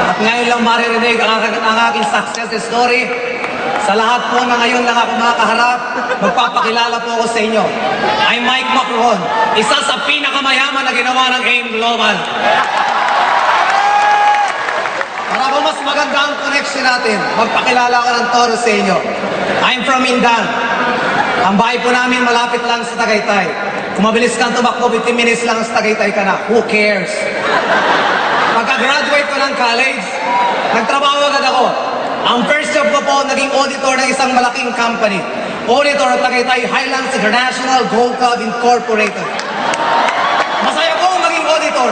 At ngayon lang maririnig ang aking success story. Sa lahat po na ngayon lang ako makakaharap, magpapakilala po ako sa inyo. I'm Mike Macron, isa sa pinakamayaman na ginawa ng AIM Global. Para po mas maganda ang connection natin, magpakilala ko ng toro sa inyo. I'm from Indan. Ang bahay po namin malapit lang sa Tagaytay. Kung mabilis kang tumakbo, 15 minutes lang sa Tagaytay ka na. Who cares? Pagka-graduate ko ng college, nagtrabaho agad ako. Ang first job ko po, naging auditor ng isang malaking company. Auditor ng Tagaytay Highlands International Gold Club Incorporated. Masaya po maging auditor.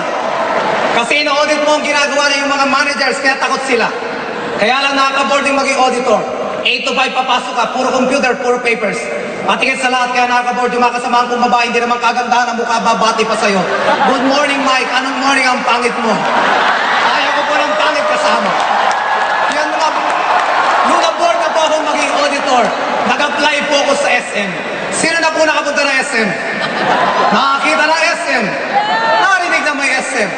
Kasi ino-audit mo ang ginagawa ng yung mga managers, kaya takot sila. Kaya lang nakaka-boarding maging auditor. 8 to 5 papasok ka, puro computer, puro papers. Patingin sa lahat, kaya nakaka-board yung mga kasamahan kong babae, hindi naman kagandahan ang mukha, babati pa sa'yo. Good morning, Mike. Anong morning ang pangit mo? Ayaw ko po ng pangit kasama. Yan mga... Nung na-board na po akong maging auditor, nag-apply po ako sa SM. Sino na po nakapunta ng SM? Nakakita ng SM. Narinig na may SM.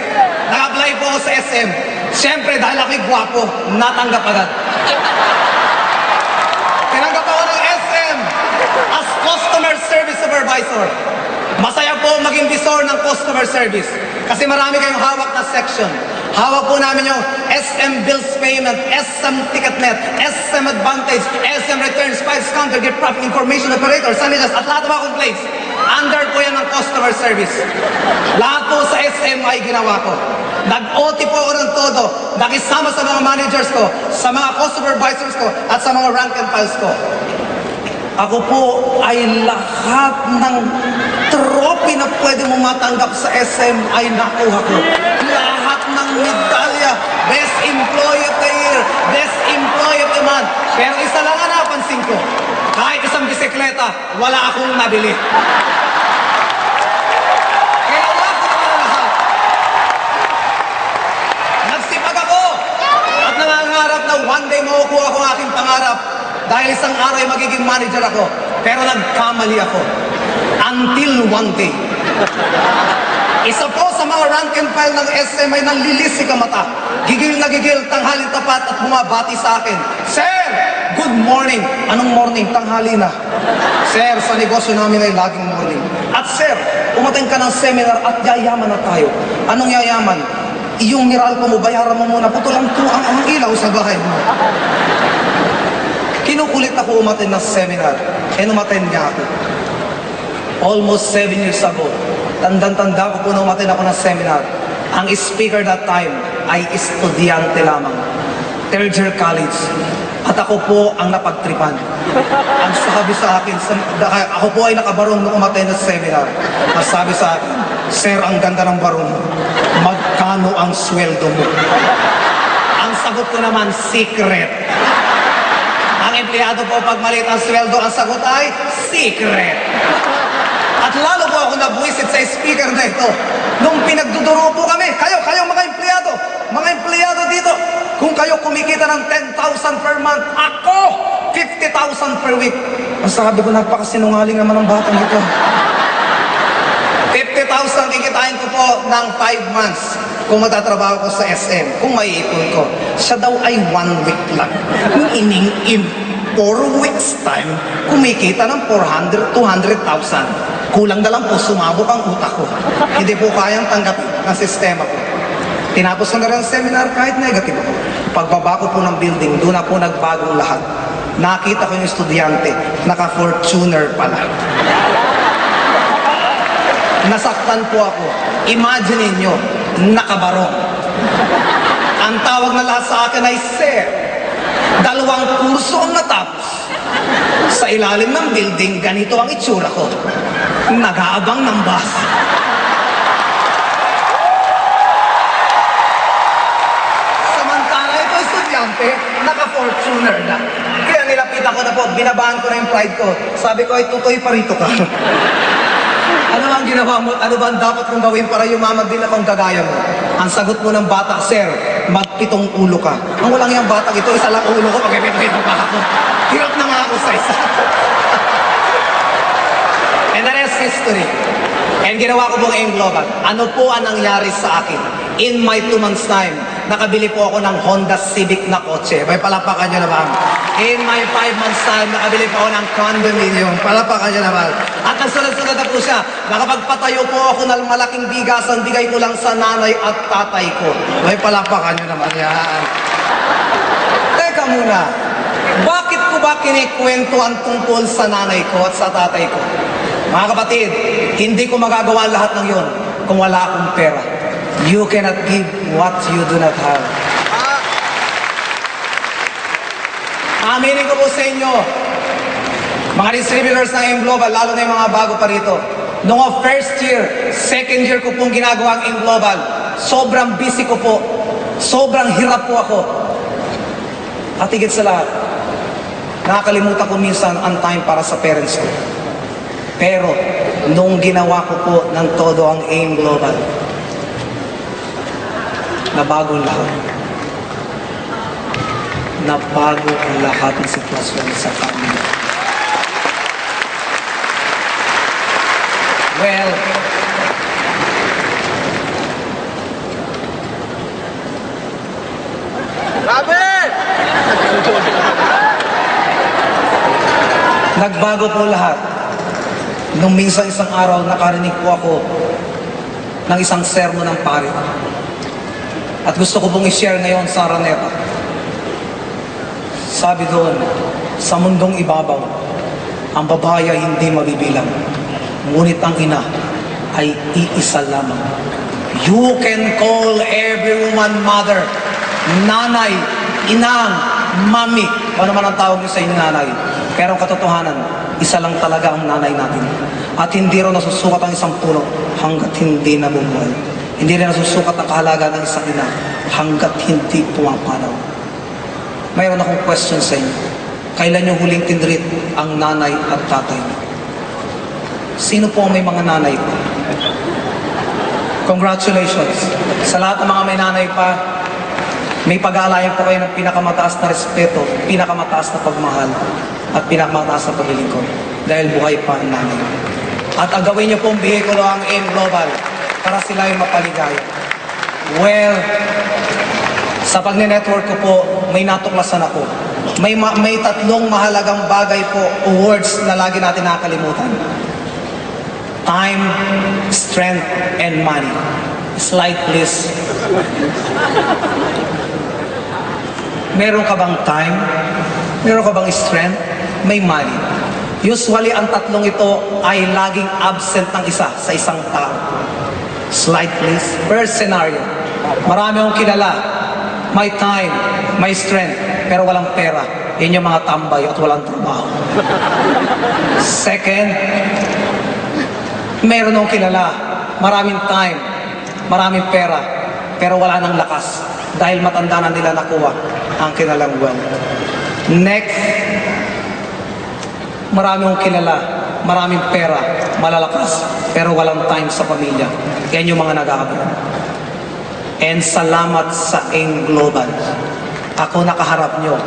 Nag-apply po ako sa SM. Siyempre, dahil ako'y gwapo, natanggap agad. Tinanggap ako ng SM as Customer Service Supervisor. Masaya po maging visor ng customer service. Kasi marami kayong hawak na section. Hawak po namin yung SM Bills Payment, SM TicketNet, SM Advantage, SM Returns, Files Counter, Get Profit Information Operator, Sanitas, at lahat ng mga complaints. Under po yan ng customer service. Lahat po sa SM ay ginawa ko. Nag-OT po ako ng todo. Nakisama sa mga managers ko, sa mga customer advisors ko, at sa mga rank and files ko. Ako po ay lahat ng trophy na pwede mo matanggap sa SM ay nakuha ko. Lahat ng medalya, Best Employee of the Year, Best Employee of the Month. Pero isa lang ang napansin ko, kahit isang bisikleta, wala akong nabili. Kaya wala ko naman lahat. Nagsipag ako at nangangarap na one day makukuha ko ang aking pangarap. Dahil isang araw ay magiging manager ako. Pero nagkamali ako. Until one day. Isa po sa mga rank and file ng SM ay nanlilisik ang mata. Gigil na gigil, tanghaling tapat at bumabati sa akin. Sir! Good morning! Anong morning? Tanghali na. Sir, sa negosyo namin ay laging morning. At sir, umating ka ng seminar at yayaman na tayo. Anong yayaman? Iyong Meralco mo, bayaran mo muna. Putulang tuang ang ilaw sa bahay mo. Kinukulit ako umaten ng seminar. Umaten niya ako. Almost 7 years ago. Tandang-tanda ko po na umaten ako ng seminar. Ang speaker that time ay estudyante lamang. Third year college. At ako po ang napagtripan. Ang sabi sa akin, ako po ay nakabarong nung umaten ng seminar. Ang sabi sa akin, Sir, ang ganda ng barong mo. Magkano ang sweldo mo? Ang sagot ko naman, secret. Ang empleyado po, pag maliit ang sweldo, ang sagot ay secret. At lalo po ako nabuisit sa speaker na ito. Nung pinagduduro po kami, kayo mga empleyado dito, kung kayo kumikita ng 10,000 per month, ako, 50,000 per week. Ang sabi ko, napakasinungaling naman ng batang ito. 50,000 kikitain ko po ng 5 months kung magtatrabaho ko sa SM, kung maiipon ko. Siya daw ay 1 week lang. Nung ining-in 4 weeks time, kumikita ng 400, 200,000. Kulang na lang po, sumabok ang utak ko. Hindi po kayang tanggapin ng sistema ko. Tinapos ko na rin ang seminar kahit negative ako. Pagbaba ko po ng building, doon na po nagbagong lahat. Nakita ko yung estudyante, naka-Fortuner pala. Nasaktan po ako. Imagine niyo, nakabarong. Ang tawag na lahat sa akin ay Sir. 2 kurso ang natapos. Sa ilalim ng building, ganito ang itsura ko. Nag-aabang ng bus. Samantala ito estudyante, naka-Fortuner na. Kaya nilapitan ko na po, binabahan ko na yung pride ko. Sabi ko, ay tutoy pa rito ka. Ano ang ginawa mo? Ano ba ang dapat kong gawin para yumaman din akong kagaya mo? Ang sagot mo ng bata, Sir, magpitong ulo ka. Ang walang yung batang ito, isa lang ulo ko, pag-ipit-ipit pa ako. Hirap na nga ako sa isa. And the rest history. And ginawa ko pong AIM Global. Ano po ang nangyari sa akin? In my 2 months time, nakabili po ako ng Honda Civic na kotse. May palapakan nyo naman. In my 5 months time, nakabili po ako ng condominium. Palapakan nyo naman. At nagsunod-sunod na po siya. Nakapagpatayo po ako ng malaking bigasan. Bigay ko lang sa nanay at tatay ko. May palapakan nyo naman yan. Teka muna. Bakit ko ba kinikwento ang tungkol sa nanay ko at sa tatay ko? Mga kapatid, hindi ko magagawa lahat ng yon kung wala akong pera. You cannot give what you do not have. Aminin ko po sa inyo, mga distributors ng M Global, lalo na yung mga bago pa rito. Noong first year, second year ko pong ginagawa ang M Global, sobrang busy ko po. Sobrang hirap po ako. At higit sa lahat, nakakalimutan ko minsan ang time para sa parents ko. Pero, nung ginawa ko po ng todo ang AIM Global, nabago lahat. Nabago ang lahat ng sitwasyon sa family. Well, nagbago po lahat. Nung minsan isang araw, nakarinig po ako ng isang sermon ng pare. At gusto ko pong i-share ngayon sa Araneta. Sabi doon, sa mundong ibabaw, ang babae ay hindi mabibilang. Ngunit ang ina ay iisa lamang. You can call every woman mother, nanay, inang, mami. Ano man ang tawag niyo sa inyong nanay. Pero ang katotohanan, isa lang talaga ang nanay natin. At hindi raw nasusukat ang isang puno hanggat hindi nabubuhay. Hindi rin nasusukat ang kahalaga ng isang ina hanggat hindi pumapanaw. Mayroon akong question sa inyo. Kailan yung huling tinreat ang nanay at tatay? Sino po ang may mga nanay pa? Congratulations. Sa lahat ng mga may nanay pa, may pag-aalayan po kayo ng pinakamataas na respeto, pinakamataas na pagmahal, at pinakamataas na paglilingkod. Dahil buhay pa ang nanay. At ang gawin niyo pong bihikulo ang AIM Global para sila ay mapaligaya. Well, sa pagne-network ko po, may natuklasan ako. May tatlong mahalagang bagay po o words na lagi natin nakakalimutan. Time, strength, and money. Slide please. Meron ka bang time? Meron ka bang strength? May money. Usually, ang tatlong ito ay laging absent ng isa sa isang tao. Slide please. First scenario. Marami akong kilala. May time, may strength, pero walang pera. Yan yung mga tambay at walang trabaho. Second, meron akong kilala. Maraming time, maraming pera, pero wala nang lakas. Dahil matanda na nila nakuha ang kinalang wealth. Next, marami akong kilala, maraming pera, malalakas, pero walang time sa pamilya. Yan yung mga nag-aabot. And salamat sa AIM Global. Ako nakaharap nyo.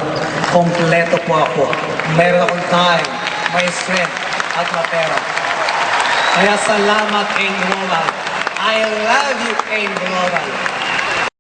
Kompleto po ako. Meron akong time, may strength, at may pera. Kaya salamat AIM Global. I love you AIM Global.